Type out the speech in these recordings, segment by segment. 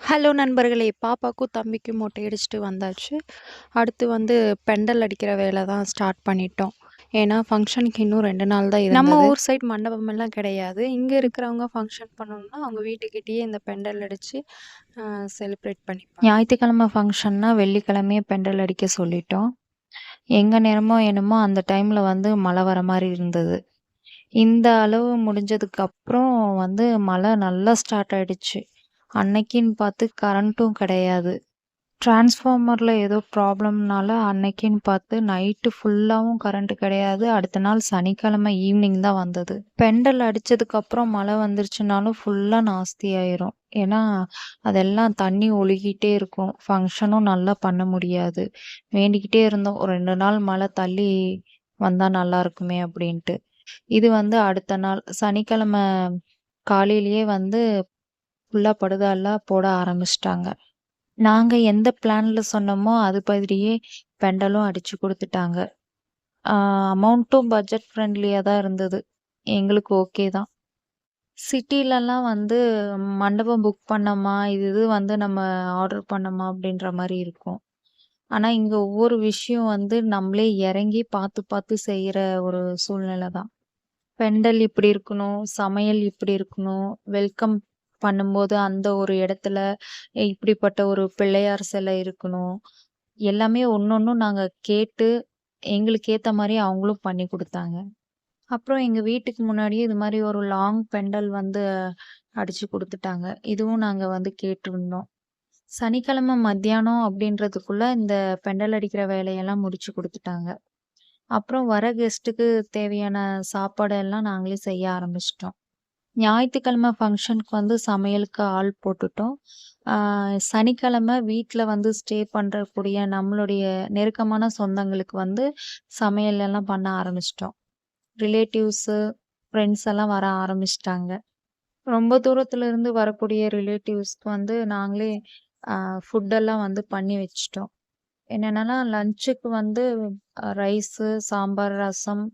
Hello நண்பர்களே! பாப்பாக்கும், தம்பிக்கும் மொட்டை அடிச்சுட்டு வந்தாச்சு. அடுத்து வந்து பெண்டல் அடிக்கிற வேலை தான் ஸ்டார்ட் பண்ணிட்டோம். ஏன்னா, ஃபங்ஷனுக்கு இன்னும் 2 நாள் தான் இருந்தது. நம்ம ஊர் சைடு மண்டபமெல்லாம் கிடையாது. இங்க இருக்கிறவங்க ஃபங்ஷன் பண்ணணும்னா, அவங்க வீட்டுக்கிட்டேயே இந்த பெண்டல் அடிச்சு செலிப்ரேட் பண்ணிப்பாங்க. ஞாயிற்றுக்கிழமை ஃபங்க்ஷன்னா வெள்ளிக்கிழமையே பெண்டல் அடிக்க சொல்லிட்டோம். எங்க நேரமோ என்னமோ அந்த டைம்ல வந்து மழை வர மாரி இருந்தது. இந்த அளவு முடிஞ்சதுக்கப்புறம் வந்து மழை நல்லா ஸ்டார்ட் ஆயிடுச்சு. அன்னைக்குன்னு பார்த்து கரண்ட்டும் கிடையாது. டிரான்ஸ்ஃபார்மர்ல ஏதோ ப்ராப்ளம்னால அன்னைக்குன்னு பார்த்து நைட்டு ஃபுல்லாவும் கரண்ட் கிடையாது. அடுத்த நாள் சனிக்கிழமை ஈவினிங் தான் வந்தது. பெண்டல் அடிச்சதுக்கப்புறம் மழை வந்துருச்சுனாலும் ஃபுல்லா நாஸ்தி ஆயிரும். ஏன்னா, அதெல்லாம் தண்ணி ஒழுகிட்டே இருக்கும். ஃபங்ஷனும் நல்லா பண்ண முடியாது. வேண்டிக்கிட்டே இருந்தோம். ஒரு 2 நாள் மழை தள்ளி வந்தா நல்லா இருக்குமே அப்படின்ட்டு. இது வந்து அடுத்த நாள் சனிக்கிழமை காலையிலேயே வந்து ஃபுல்லா படுதாலாம் போட ஆரம்பிச்சுட்டாங்க. நாங்க எந்த பிளான்ல சொன்னோமோ அது மாதிரியே பெண்டலும் அடிச்சு குடுத்துட்டாங்க. அமௌண்ட்டும் பட்ஜெட் ஃப்ரெண்ட்லியா தான் இருந்தது. எங்களுக்கு ஓகே தான். சிட்டிலலாம் வந்து மண்டபம் புக் பண்ணோமா, இது வந்து நம்ம ஆர்டர் பண்ணோமா அப்படின்ற மாரி இருக்கும். ஆனா, இங்க ஒவ்வொரு விஷயம் வந்து நம்மளே இறங்கி பார்த்து பார்த்து செய்ற ஒரு சூழ்நிலை தான். பெண்டல் இப்படி இருக்கணும், சமையல் இப்படி இருக்கணும், வெல்கம் பண்ணும்போது அந்த ஒரு இடத்துல இப்படிப்பட்ட ஒரு பிள்ளையார் சிலை இருக்கணும். எல்லாமே ஒண்ணொண்ணும் நாங்க கேட்டு, எங்களுக்கு ஏத்த மாரி அவங்களும் பண்ணி குடுத்தாங்க. அப்புறம் எங்க வீட்டுக்கு முன்னாடியே இது மாரி ஒரு லாங் பெண்டல் வந்து அடிச்சு குடுத்துட்டாங்க. இதுவும் நாங்க வந்து கேட்டிருந்தோம். சனிக்கிழமை மத்தியானம் அப்படின்றதுக்குள்ள இந்த பெண்டல் அடிக்கிற வேலையெல்லாம் முடிச்சு குடுத்துட்டாங்க. அப்புறம் வர கெஸ்ட்டுக்கு தேவையான சாப்பாடு எல்லாம் நாங்களே செய்ய ஆரம்பிச்சுட்டோம். ஞாயித்துக்கிழமை ஃபங்ஷனுக்கு வந்து சமையலுக்கு ஆள் போட்டுட்டோம். சனிக்கிழமை வீட்ல வந்து ஸ்டே பண்றக்கூடிய நம்மளுடைய நெருக்கமான சொந்தங்களுக்கு வந்து சமையல் எல்லாம் பண்ண ஆரம்பிச்சுட்டோம். ரிலேட்டிவ்ஸு, ஃப்ரெண்ட்ஸ் எல்லாம் வர ஆரம்பிச்சுட்டாங்க. ரொம்ப தூரத்துல இருந்து வரக்கூடிய ரிலேட்டிவ்ஸ்க்கு வந்து நாங்களே ஃபுட்டெல்லாம் வந்து பண்ணி வச்சுட்டோம். என்னென்னன்னா லஞ்சுக்கு வந்து ரைஸு, சாம்பார், ரசம்,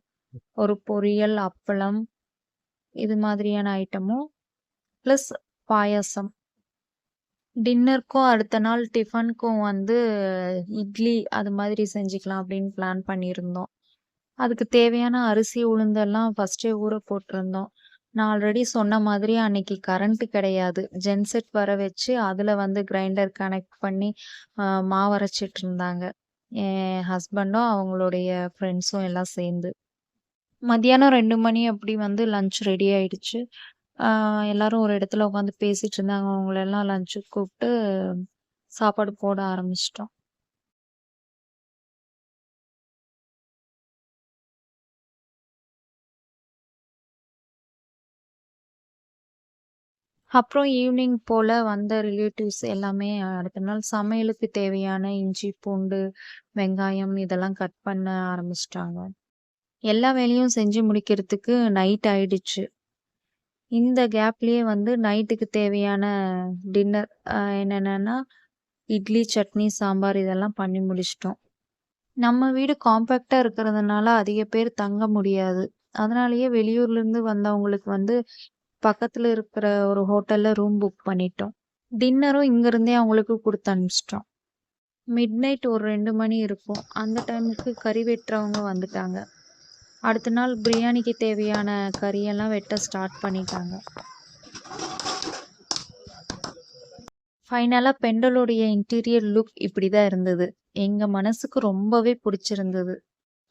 ஒரு பொரியல், அப்பளம் இது மாதிரியான ஐட்டமும், ப்ளஸ் பாயாசம். டின்னருக்கும் அடுத்த நாள் டிஃபனுக்கும் வந்து இட்லி அது மாதிரி செஞ்சுக்கலாம் அப்படின்னு பிளான் பண்ணியிருந்தோம். அதுக்கு தேவையான அரிசி, உளுந்தெல்லாம் ஃபர்ஸ்ட்டே ஊற போட்டிருந்தோம். நான் ஆல்ரெடி சொன்ன மாதிரி அன்னைக்கு கரண்ட் கிடையாது. ஜென்செட் வர வச்சு அதில வந்து கிரைண்டர் கனெக்ட் பண்ணி மாவு அரைச்சிட்டு இருந்தாங்க. என் ஹஸ்பண்டும் அவங்களுடைய ஃப்ரெண்ட்ஸும் எல்லாம் சேர்ந்து. மதியானம் 2 மணி அப்படி வந்து லஞ்ச் ரெடி ஆயிடுச்சு. எல்லாரும் ஒரு இடத்துல உட்காந்து பேசிட்டு இருந்தாங்க. அவங்களெல்லாம் லஞ்சுக்கு கூப்பிட்டு சாப்பாடு போட ஆரம்பிச்சுட்டோம். அப்புறம் ஈவினிங் போல வந்த ரிலேட்டிவ்ஸ் எல்லாமே அடுத்த நாள் சமையலுக்கு தேவையான இஞ்சி, பூண்டு, வெங்காயம் இதெல்லாம் கட் பண்ண ஆரம்பிச்சுட்டாங்க. எல்லா வேலையும் செஞ்சு முடிக்கிறதுக்கு நைட் ஆயிடுச்சு. இந்த கேப்லயே வந்து நைட்டுக்கு தேவையான டின்னர் என்னென்னன்னா, இட்லி, சட்னி, சாம்பார் இதெல்லாம் பண்ணி முடிச்சுட்டோம். நம்ம வீடு காம்பேக்ட்டா இருக்கிறதுனால அதிக பேர் தங்க முடியாது. அதனாலேயே வெளியூர்லேருந்து வந்தவங்களுக்கு வந்து பக்கத்துல இருக்கிற ஒரு ஹோட்டல்ல ரூம் புக் பண்ணிட்டோம். டின்னரும் இங்கிருந்தே அவங்களுக்கு குடுத்து அனுப்பிச்சிட்டோம். மிட்நைட் ஒரு 2 மணி இருக்கும். அந்த டைமுக்கு கறி வெட்டுறவங்க வந்துட்டாங்க. அடுத்த நாள் பிரியாணிக்கு தேவையான கறியெல்லாம் வெட்ட ஸ்டார்ட் பண்ணிட்டாங்க. ஃபைனலா பெண்டலோடைய இன்டீரியர் லுக் இப்படிதான் இருந்தது. எங்க மனசுக்கு ரொம்பவே பிடிச்சிருந்தது.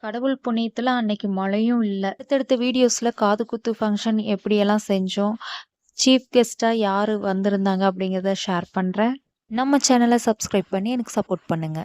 கடவுள் புண்ணியத்துல அன்னைக்கு மழையும் இல்ல. அடுத்தடுத்த வீடியோஸ்ல காதுகுத்து ஃபங்ஷன் எப்படியெல்லாம் செஞ்சோம், சீஃப் கெஸ்ட்டா யாரு வந்திருந்தாங்க அப்படிங்கிறத ஷேர் பண்றேன். நம்ம சேனலை சப்ஸ்கிரைப் பண்ணி எனக்கு சப்போர்ட் பண்ணுங்க.